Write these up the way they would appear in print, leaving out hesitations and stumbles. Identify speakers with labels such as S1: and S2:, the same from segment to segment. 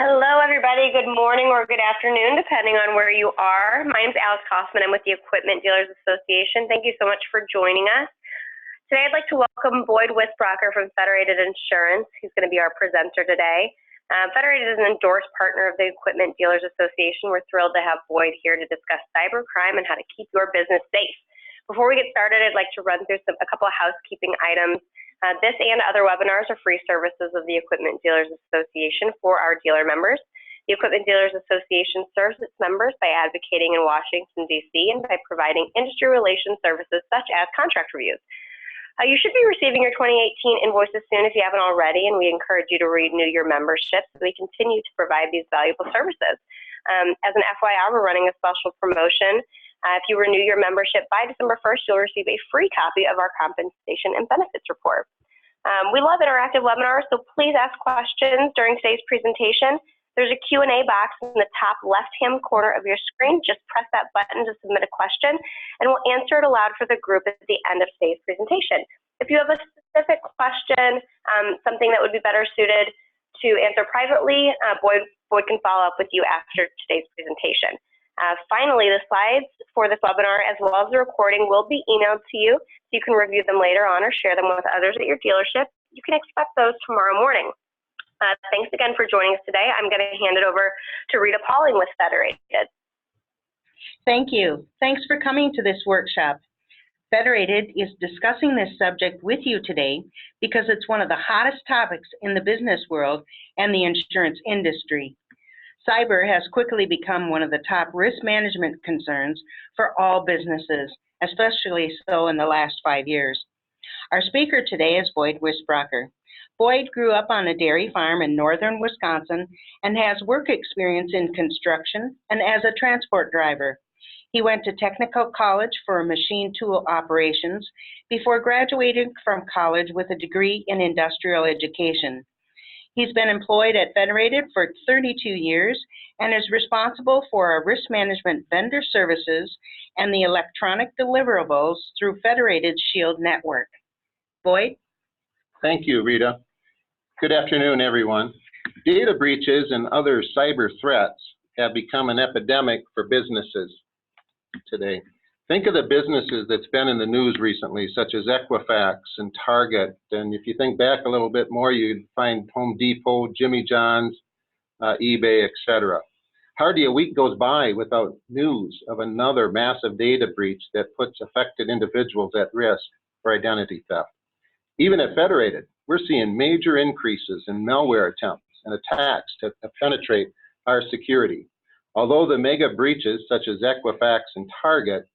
S1: Hello, everybody. Good morning or good afternoon, depending on where you are. My name is Alex Hoffman. I'm with the Equipment Dealers Association. Thank you so much for joining us. Today, I'd like to welcome Boyd Wisbrocker from Federated Insurance. He's going to be our presenter today. Federated is an endorsed partner of the Equipment Dealers Association. We're thrilled to have Boyd here to discuss cybercrime and how to keep your business safe. Before we get started, I'd like to run through a couple of housekeeping items. This and other webinars are free services of the Equipment Dealers Association for our dealer members. The Equipment Dealers Association serves its members by advocating in Washington, D.C. and by providing industry relations services such as contract reviews. You should be receiving your 2018 invoices soon if you haven't already, and we encourage you to renew your membership so we continue to provide these valuable services. As an FYI, we're running a special promotion. If you renew your membership by December 1st, you'll receive a free copy of our compensation and benefits report. We love interactive webinars, so please ask questions during today's presentation. There's a Q&A box in the top left-hand corner of your screen. Just press that button to submit a question, and we'll answer it aloud for the group at the end of today's presentation. If you have a specific question, something that would be better suited to answer privately, Boyd can follow up with you after today's presentation. Finally, the slides for this webinar, as well as the recording, will be emailed to you so you can review them later on or share them with others at your dealership. You can expect those tomorrow morning. Thanks again for joining us today. I'm going to hand it over to Rita Pauling with Federated.
S2: Thank you. Thanks for coming to this workshop. Federated is discussing this subject with you today because it's one of the hottest topics in the business world and the insurance industry. Cyber has quickly become one of the top risk management concerns for all businesses, especially so in the last 5 years. Our speaker today is Boyd Wisbrocker. Boyd grew up on a dairy farm in northern Wisconsin and has work experience in construction and as a transport driver. He went to technical college for machine tool operations before graduating from college with a degree in industrial education. He's been employed at Federated for 32 years and is responsible for our risk management vendor services and the electronic deliverables through Federated's Shield network. Boyd?
S3: Thank you, Rita. Good afternoon, everyone. Data breaches and other cyber threats have become an epidemic for businesses today. Think of the businesses that's been in the news recently, such as Equifax and Target. And if you think back a little bit more, you'd find Home Depot, Jimmy John's, eBay, etc. Hardly a week goes by without news of another massive data breach that puts affected individuals at risk for identity theft. Even at Federated, we're seeing major increases in malware attempts and attacks to penetrate our security. Although the mega breaches such as Equifax and Target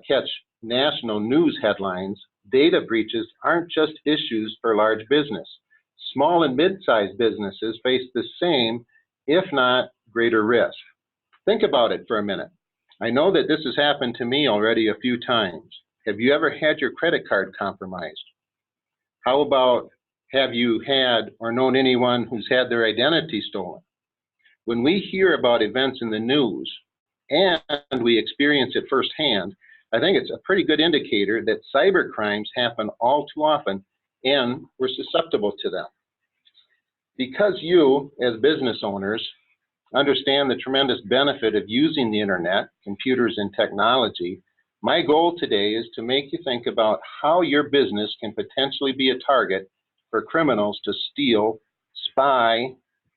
S3: catch national news headlines, data breaches aren't just issues for large business. Small and mid-sized businesses face the same, if not greater risk. Think about it for a minute. I know that this has happened to me already a few times. Have you ever had your credit card compromised? How about, have you had or known anyone who's had their identity stolen? When we hear about events in the news and we experience it firsthand, I think it's a pretty good indicator that cyber crimes happen all too often and we're susceptible to them. Because you, as business owners, understand the tremendous benefit of using the internet, computers, and technology, my goal today is to make you think about how your business can potentially be a target for criminals to steal, spy,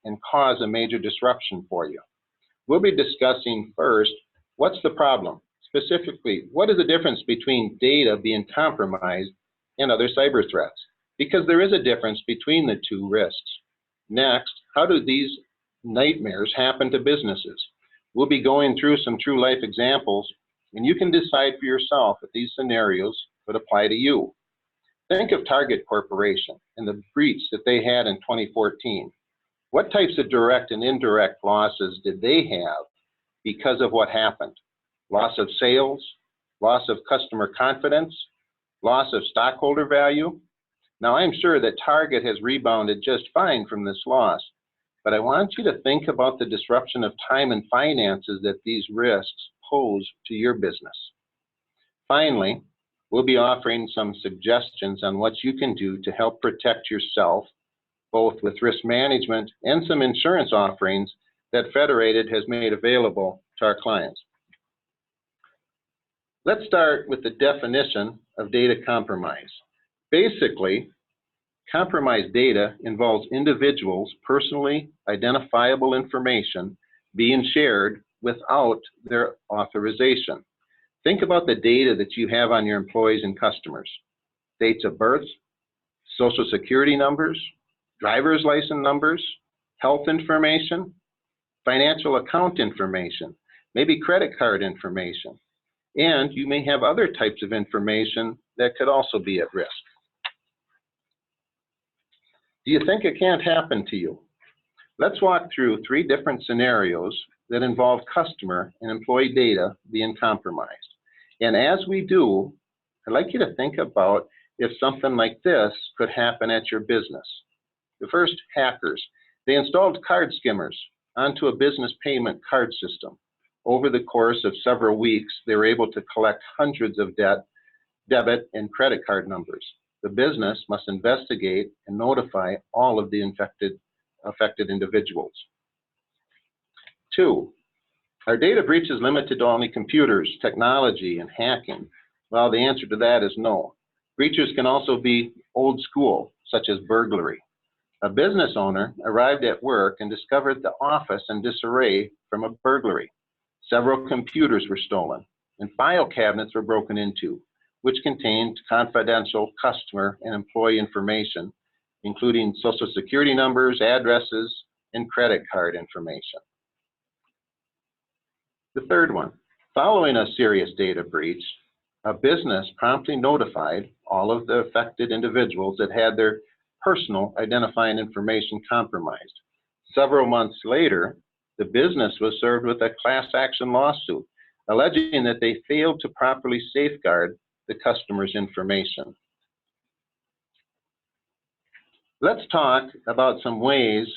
S3: and cause a major disruption for you. We'll be discussing first, what's the problem? Specifically, what is the difference between data being compromised and other cyber threats? Because there is a difference between the two risks. Next, how do these nightmares happen to businesses? We'll be going through some true life examples, and you can decide for yourself if these scenarios would apply to you. Think of Target Corporation and the breach that they had in 2014. What types of direct and indirect losses did they have because of what happened? Loss of sales, loss of customer confidence, loss of stockholder value. Now, I'm sure that Target has rebounded just fine from this loss, but I want you to think about the disruption of time and finances that these risks pose to your business. Finally, we'll be offering some suggestions on what you can do to help protect yourself both with risk management and some insurance offerings that Federated has made available to our clients. Let's start with the definition of data compromise. Basically, compromised data involves individuals' personally identifiable information being shared without their authorization. Think about the data that you have on your employees and customers. Dates of birth, social security numbers, driver's license numbers, health information, financial account information, maybe credit card information. And you may have other types of information that could also be at risk. Do you think it can't happen to you? Let's walk through 3 different scenarios that involve customer and employee data being compromised. And as we do, I'd like you to think about if something like this could happen at your business. The first, hackers. They installed card skimmers onto a business payment card system. Over the course of several weeks, they were able to collect hundreds of debit and credit card numbers. The business must investigate and notify all of the affected individuals. 2, are data breaches limited to only computers, technology, and hacking? Well, the answer to that is no. Breaches can also be old school, such as burglary. A business owner arrived at work and discovered the office in disarray from a burglary. Several computers were stolen, and file cabinets were broken into, which contained confidential customer and employee information, including social security numbers, addresses, and credit card information. The third one, following a serious data breach, a business promptly notified all of the affected individuals that had their personal identifying information compromised. Several months later, the business was served with a class action lawsuit alleging that they failed to properly safeguard the customer's information. Let's talk about some ways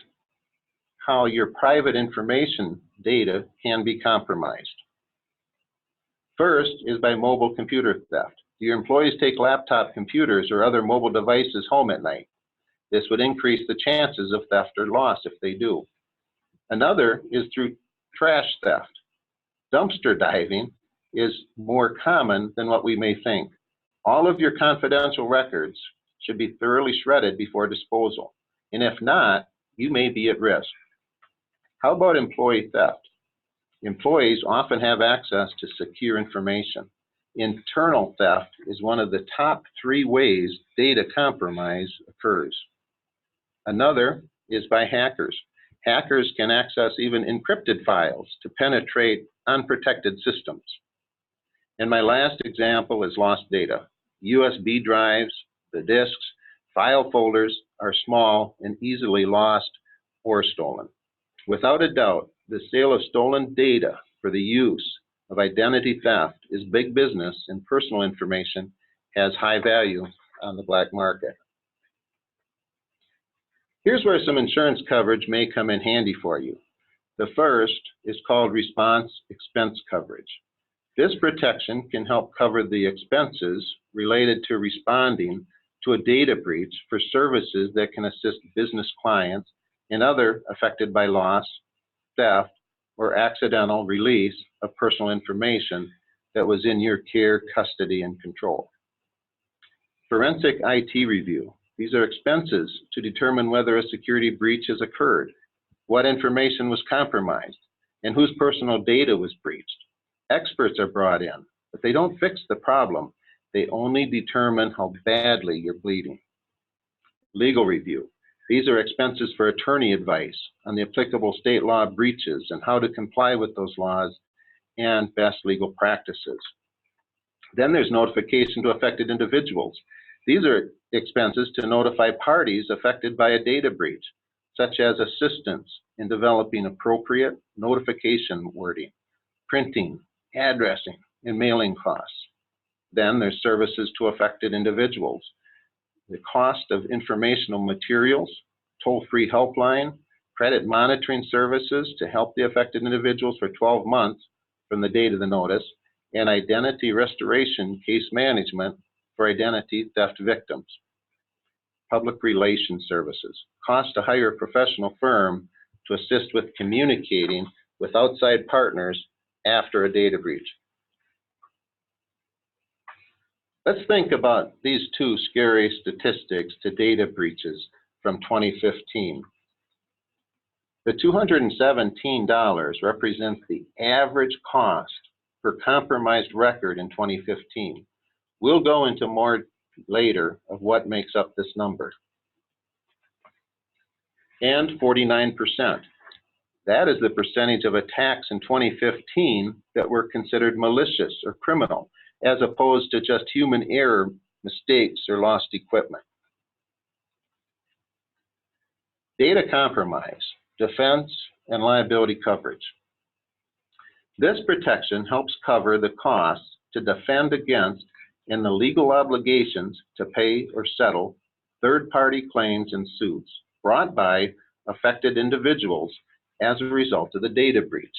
S3: how your private information data can be compromised. First is by mobile computer theft. Do your employees take laptop computers or other mobile devices home at night? This would increase the chances of theft or loss if they do. Another is through trash theft. Dumpster diving is more common than what we may think. All of your confidential records should be thoroughly shredded before disposal, and if not, you may be at risk. How about employee theft? Employees often have access to secure information. Internal theft is one of the top 3 ways data compromise occurs. Another is by hackers. Hackers can access even encrypted files to penetrate unprotected systems. And my last example is lost data. USB drives, the disks, file folders are small and easily lost or stolen. Without a doubt, the sale of stolen data for the use of identity theft is big business, and personal information has high value on the black market. Here's where some insurance coverage may come in handy for you. The first is called response expense coverage. This protection can help cover the expenses related to responding to a data breach for services that can assist business clients and other affected by loss, theft, or accidental release of personal information that was in your care, custody, and control. Forensic IT review. These are expenses to determine whether a security breach has occurred, what information was compromised, and whose personal data was breached. Experts are brought in, but they don't fix the problem. They only determine how badly you're bleeding. Legal review. These are expenses for attorney advice on the applicable state law breaches and how to comply with those laws and best legal practices. Then there's notification to affected individuals. These are expenses to notify parties affected by a data breach, such as assistance in developing appropriate notification wording, printing, addressing, and mailing costs. Then there's services to affected individuals. The cost of informational materials, toll-free helpline, credit monitoring services to help the affected individuals for 12 months from the date of the notice, and identity restoration case management for identity theft victims. public relations services, cost to hire a professional firm to assist with communicating with outside partners after a data breach. Let's think about these two scary statistics to data breaches from 2015. The $217 represents the average cost per compromised record in 2015. We'll go into more later of what makes up this number. And 49%. That is the percentage of attacks in 2015 that were considered malicious or criminal, as opposed to just human error, mistakes, or lost equipment. Data compromise, defense, and liability coverage. This protection helps cover the costs to defend against and the legal obligations to pay or settle third-party claims and suits brought by affected individuals as a result of the data breach.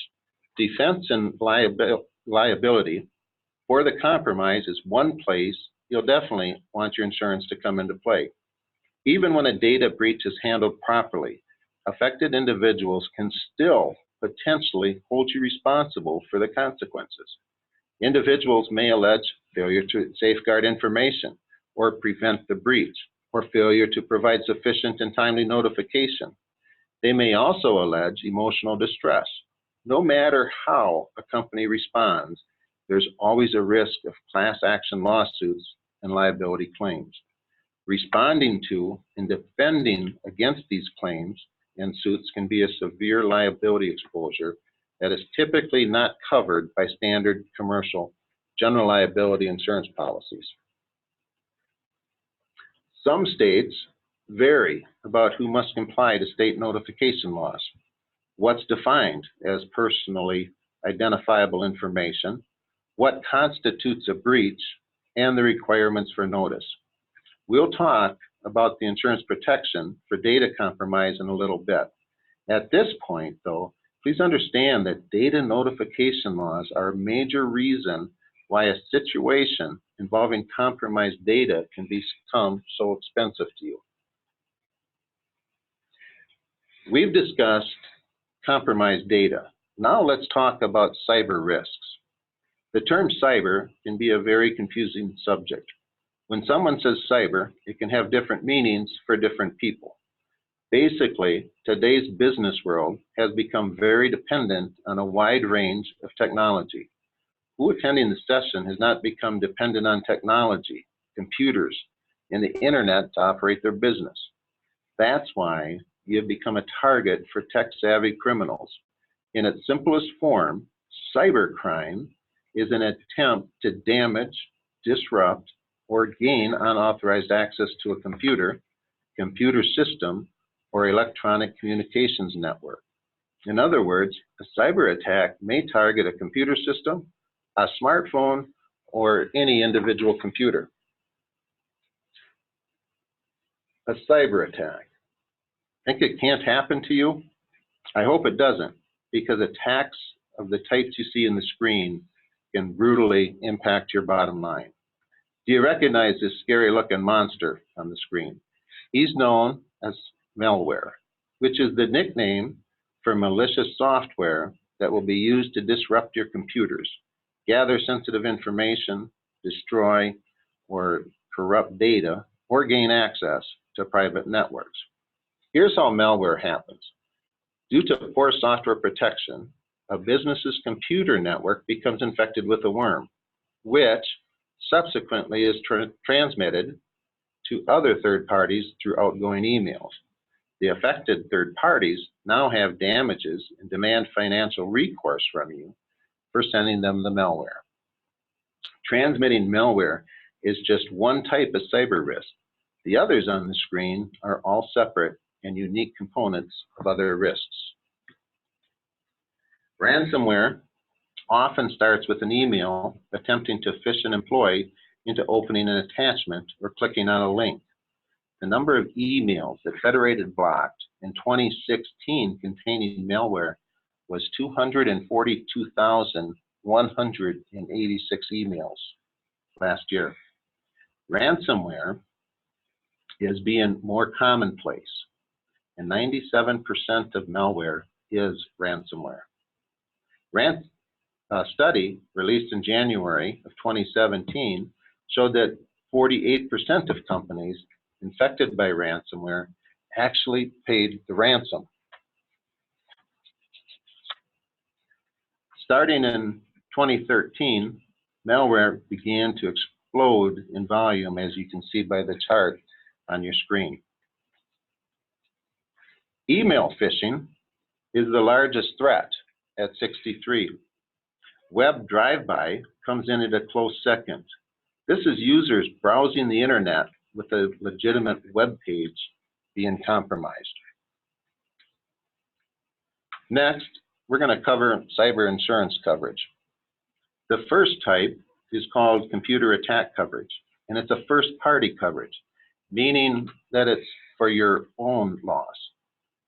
S3: Defense and liability for the compromise is one place you'll definitely want your insurance to come into play. Even when a data breach is handled properly, affected individuals can still potentially hold you responsible for the consequences. Individuals may allege failure to safeguard information or prevent the breach, or failure to provide sufficient and timely notification. They may also allege emotional distress. No matter how a company responds, there's always a risk of class action lawsuits and liability claims. Responding to and defending against these claims and suits can be a severe liability exposure that is typically not covered by standard commercial general liability insurance policies. Some states vary about who must comply to state notification laws, what's defined as personally identifiable information, what constitutes a breach, and the requirements for notice. We'll talk about the insurance protection for data compromise in a little bit. At this point, though, please understand that data notification laws are a major reason why a situation involving compromised data can become so expensive to you. We've discussed compromised data. Now let's talk about cyber risks. The term cyber can be a very confusing subject. When someone says cyber, it can have different meanings for different people. Basically, today's business world has become very dependent on a wide range of technology. Who attending the session has not become dependent on technology, computers, and the internet to operate their business? That's why you have become a target for tech-savvy criminals. In its simplest form, cybercrime is an attempt to damage, disrupt, or gain unauthorized access to a computer, computer system, or electronic communications network. In other words, a cyber attack may target a computer system, a smartphone, or any individual computer. A cyber attack. Think it can't happen to you? I hope it doesn't, because attacks of the types you see in the screen can brutally impact your bottom line. Do you recognize this scary looking monster on the screen? He's known as malware, which is the nickname for malicious software that will be used to disrupt your computers, gather sensitive information, destroy or corrupt data, or gain access to private networks. Here's how malware happens. Due to poor software protection, a business's computer network becomes infected with a worm, which subsequently is transmitted to other third parties through outgoing emails. The affected third parties now have damages and demand financial recourse from you for sending them the malware. Transmitting malware is just one type of cyber risk. The others on the screen are all separate and unique components of other risks. Ransomware often starts with an email attempting to phish an employee into opening an attachment or clicking on a link. The number of emails that Federated blocked in 2016 containing malware was 242,186 emails last year. Ransomware is being more commonplace, and 97% of malware is ransomware. A study released in January of 2017 showed that 48% of companies infected by ransomware actually paid the ransom. Starting in 2013, malware began to explode in volume, as you can see by the chart on your screen. Email phishing is the largest threat at 63. Web drive-by comes in at a close second. This is users browsing the internet with a legitimate web page being compromised. Next, we're going to cover cyber insurance coverage. The first type is called computer attack coverage, and it's a first-party coverage, meaning that it's for your own loss.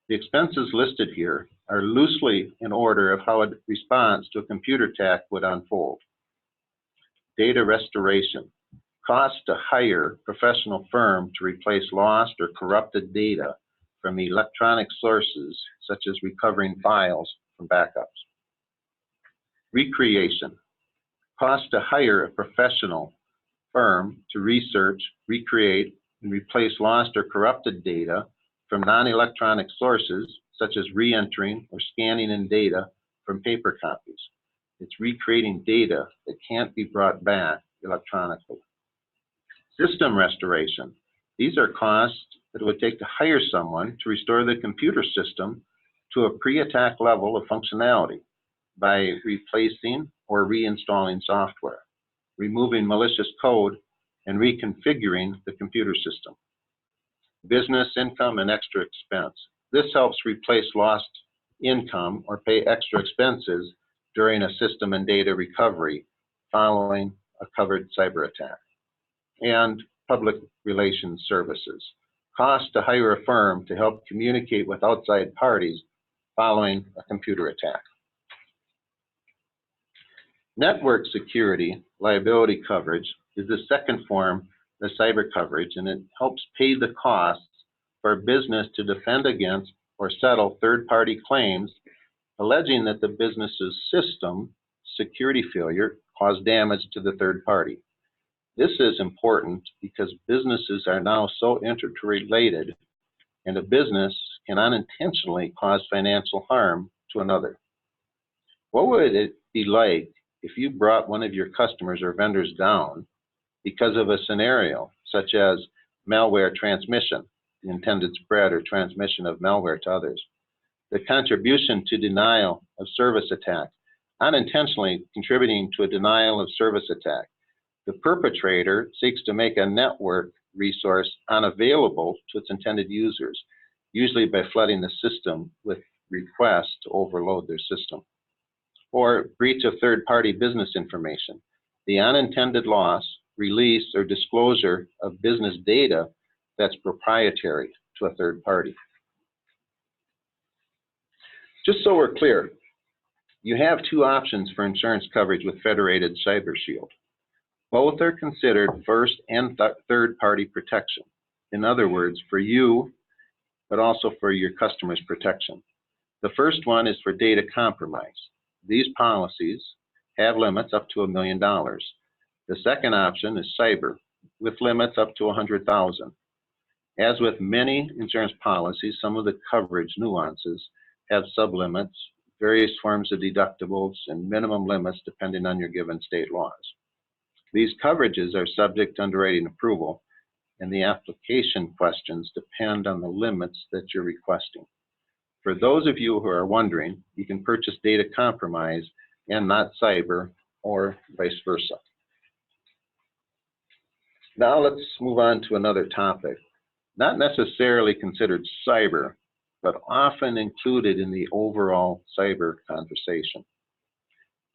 S3: The expenses listed here are loosely in order of how a response to a computer attack would unfold. Data restoration. Cost to hire a professional firm to replace lost or corrupted data from electronic sources, such as recovering files from backups. Recreation. Cost to hire a professional firm to research, recreate, and replace lost or corrupted data from non-electronic sources, such as re-entering or scanning in data from paper copies. It's recreating data that can't be brought back electronically. System restoration. These are costs that it would take to hire someone to restore the computer system to a pre-attack level of functionality by replacing or reinstalling software, removing malicious code, and reconfiguring the computer system. Business income and extra expense. This helps replace lost income or pay extra expenses during a system and data recovery following a covered cyber attack. And public relations services. Cost to hire a firm to help communicate with outside parties following a computer attack. Network security liability coverage is the second form of cyber coverage, and it helps pay the costs for a business to defend against or settle third-party claims alleging that the business's system security failure caused damage to the third party. This is important because businesses are now so interrelated, and a business can unintentionally cause financial harm to another. What would it be like if you brought one of your customers or vendors down because of a scenario such as malware transmission, the intended spread or transmission of malware to others, the contribution to denial of service attack, unintentionally contributing to a denial of service attack? The perpetrator seeks to make a network resource unavailable to its intended users, usually by flooding the system with requests to overload their system. Or breach of third-party business information, the unintended loss, release, or disclosure of business data that's proprietary to a third party. Just so we're clear, you have two options for insurance coverage with Federated Cyber Shield. Both are considered first and third-party protection. In other words, for you, but also for your customers' protection. The first one is for data compromise. These policies have limits up to $1 million. The second option is cyber, with limits up to $100,000. As with many insurance policies, some of the coverage nuances have sublimits, various forms of deductibles, and minimum limits depending on your given state laws. These coverages are subject to underwriting approval, and the application questions depend on the limits that you're requesting. For those of you who are wondering, you can purchase data compromise and not cyber, or vice versa. Now let's move on to another topic, not necessarily considered cyber, but often included in the overall cyber conversation.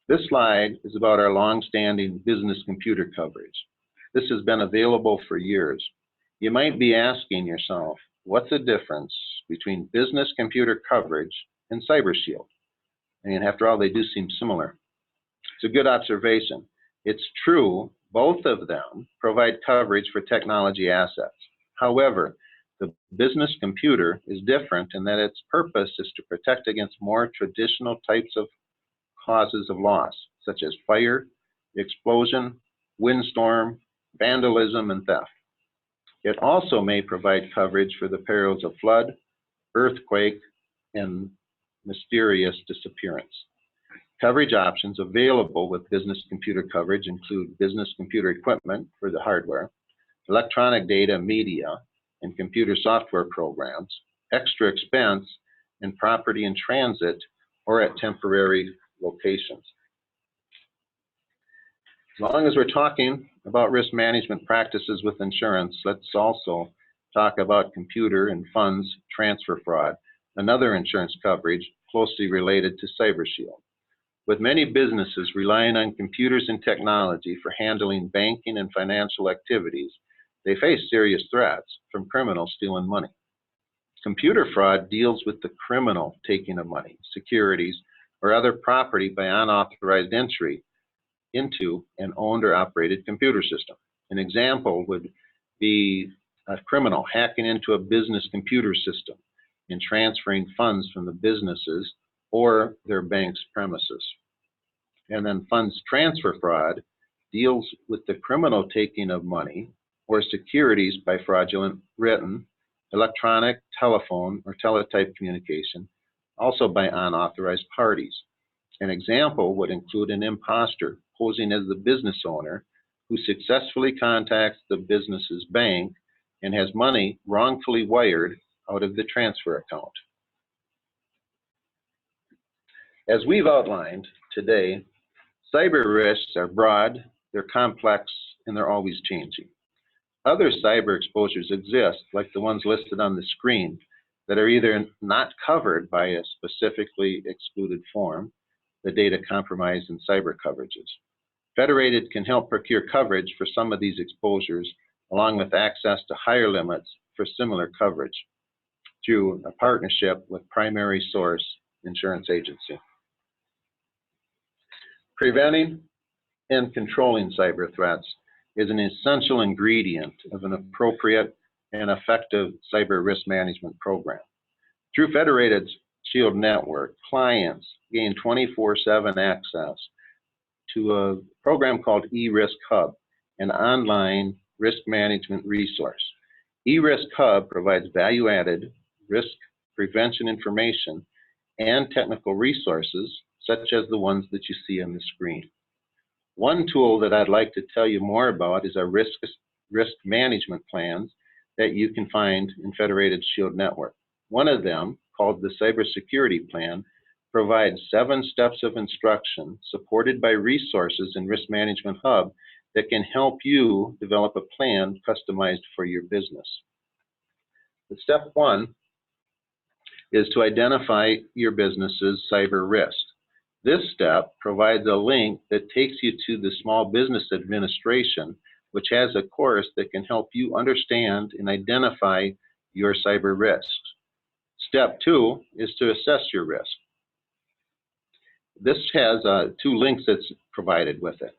S3: This slide is about our long-standing business computer coverage. This has been available for years. You might be asking yourself, what's the difference between business computer coverage and Cyber Shield? And after all, they do seem similar. It's a good observation. It's true, both of them provide coverage for technology assets. However, the business computer is different in that its purpose is to protect against more traditional types of causes of loss, such as fire, explosion, windstorm, vandalism, and theft. It also may provide coverage for the perils of flood, earthquake, and mysterious disappearance. Coverage options available with business computer coverage include business computer equipment for the hardware, electronic data, media, and computer software programs, extra expense, and property in transit or at temporary locations. As long as we're talking about risk management practices with insurance, let's also talk about computer and funds transfer fraud, another insurance coverage closely related to CyberShield. With many businesses relying on computers and technology for handling banking and financial activities, they face serious threats from criminals stealing money. Computer fraud deals with the criminal taking of money, securities, or other property by unauthorized entry into an owned or operated computer system. An example would be a criminal hacking into a business computer system and transferring funds from the businesses or their bank's premises. And then funds transfer fraud deals with the criminal taking of money or securities by fraudulent written, electronic, telephone, or teletype communication, also by unauthorized parties. An example would include an imposter posing as the business owner who successfully contacts the business's bank and has money wrongfully wired out of the transfer account. As we've outlined today, cyber risks are broad, they're complex, and they're always changing. Other cyber exposures exist, like the ones listed on the screen, that are either not covered by a specifically excluded form, the data compromise and cyber coverages. Federated can help procure coverage for some of these exposures, along with access to higher limits for similar coverage through a partnership with Primary Source Insurance Agency. Preventing and controlling cyber threats is an essential ingredient of an appropriate and effective cyber risk management program. Through Federated's Shield Network, clients gain 24/7 access to a program called RISKHUB, an online risk management resource. RISKHUB provides value-added risk prevention information and technical resources, such as the ones that you see on the screen. One tool that I'd like to tell you more about is our risk management plans that you can find in Federated Shield Network. One of them, called the Cybersecurity Plan, provides 7 steps of instruction supported by resources in Risk Management Hub that can help you develop a plan customized for your business. The step 1 is to identify your business's cyber risk. This step provides a link that takes you to the Small Business Administration, which has a course that can help you understand and identify your cyber risks. Step 2 is to assess your risk. This has 2 links that's provided with it.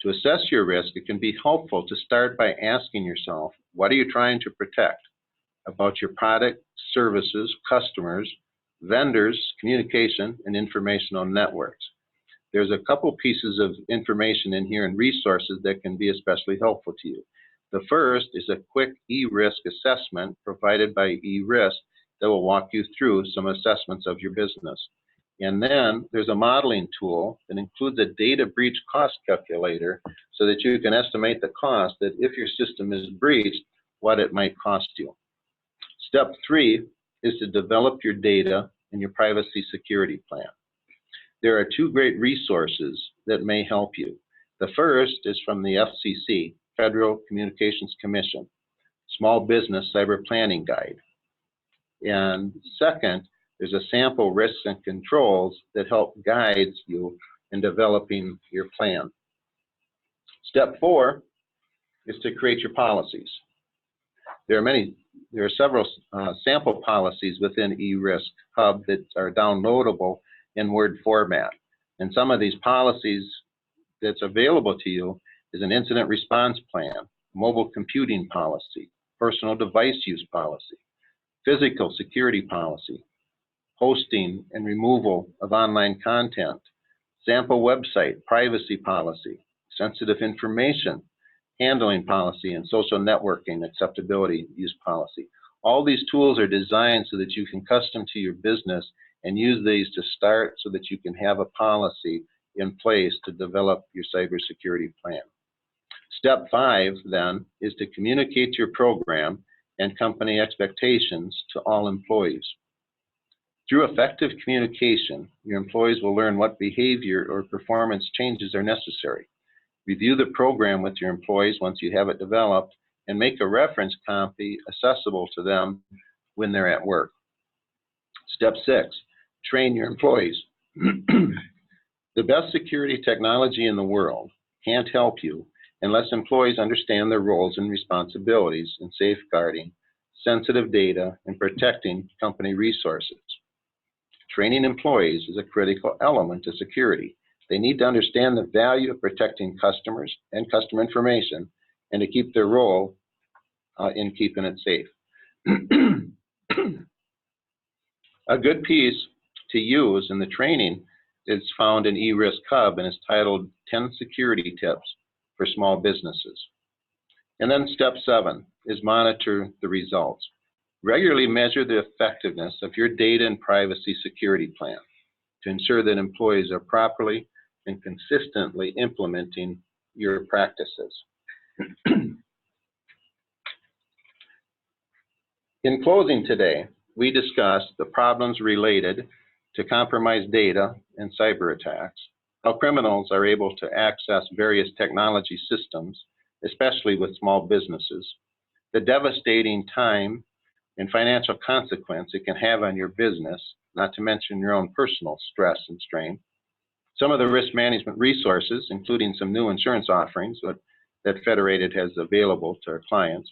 S3: To assess your risk, it can be helpful to start by asking yourself, what are you trying to protect about your product, services, customers, vendors, communication, and informational networks? There's a couple pieces of information in here and resources that can be especially helpful to you. The first is a quick e-risk assessment provided by eRisk that will walk you through some assessments of your business. And then there's a modeling tool that includes a data breach cost calculator so that you can estimate the cost that if your system is breached, what it might cost you. Step 3 is to develop your data and your privacy security plan. There are 2 great resources that may help you. The first is from the FCC, Federal Communications Commission, Small Business Cyber Planning Guide. And second, there's a sample risks and controls that help guide you in developing your plan. Step 4 is to create your policies. There are several sample policies within eRiskHub that are downloadable in Word format. And some of these policies that's available to you is an incident response plan, mobile computing policy, personal device use policy, physical security policy, hosting and removal of online content, sample website privacy policy, sensitive information handling policy, and social networking acceptability use policy. All these tools are designed so that you can custom to your business and use these to start so that you can have a policy in place to develop your cybersecurity plan. Step 5 then is to communicate your program and company expectations to all employees. Through effective communication, your employees will learn what behavior or performance changes are necessary. Review the program with your employees once you have it developed and make a reference copy accessible to them when they're at work. Step 6, train your employees. The best security technology in the world can't help you unless employees understand their roles and responsibilities in safeguarding sensitive data and protecting company resources. Training employees is a critical element to security. They need to understand the value of protecting customers and customer information and to keep their role in keeping it safe. A good piece to use in the training is found in RISKHUB and is titled 10 Security Tips for Small Businesses. And then step 7 is monitor the results. Regularly measure the effectiveness of your data and privacy security plan to ensure that employees are properly and consistently implementing your practices. In closing today, we discussed the problems related to compromised data and cyber attacks, how criminals are able to access various technology systems, especially with small businesses, the devastating time and financial consequence it can have on your business, not to mention your own personal stress and strain, some of the risk management resources, including some new insurance offerings that Federated has available to our clients.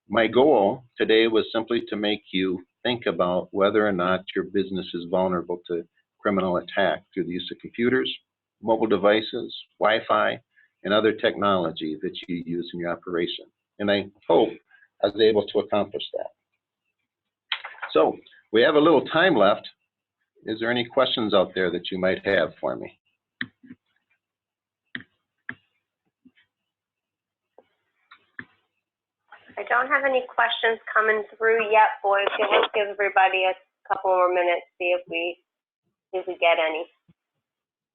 S3: My goal today was simply to make you think about whether or not your business is vulnerable to criminal attack through the use of computers, mobile devices, Wi-Fi, and other technology that you use in your operation. And I hope I was able to accomplish that. So we have a little time left. Is there any questions out there that you might have for me?
S1: I don't have any questions coming through yet, boys. Let's give everybody a couple more minutes, see if we get any.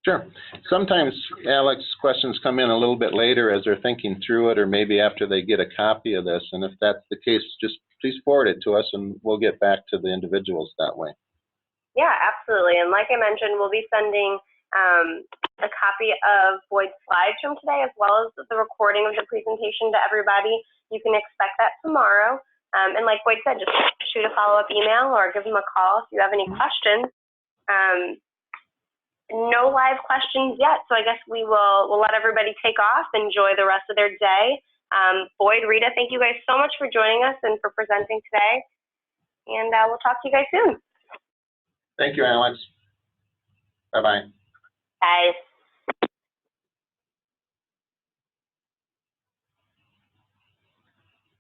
S3: Sure. Sometimes, Alex, questions come in a little bit later as they're thinking through it, or maybe after they get a copy of this. And if that's the case, just please forward it to us and we'll get back to the individuals that way.
S1: Yeah, absolutely. And like I mentioned, we'll be sending a copy of Boyd's slides from today, as well as the recording of the presentation to everybody. You can expect that tomorrow. And like Boyd said, just shoot a follow-up email or give them a call if you have any questions. No live questions yet, so I guess we'll let everybody take off, enjoy the rest of their day. Boyd, Rita, thank you guys so much for joining us and for presenting today. And we'll talk to you guys soon.
S3: Thank you, Alex. Bye-bye.
S1: Bye.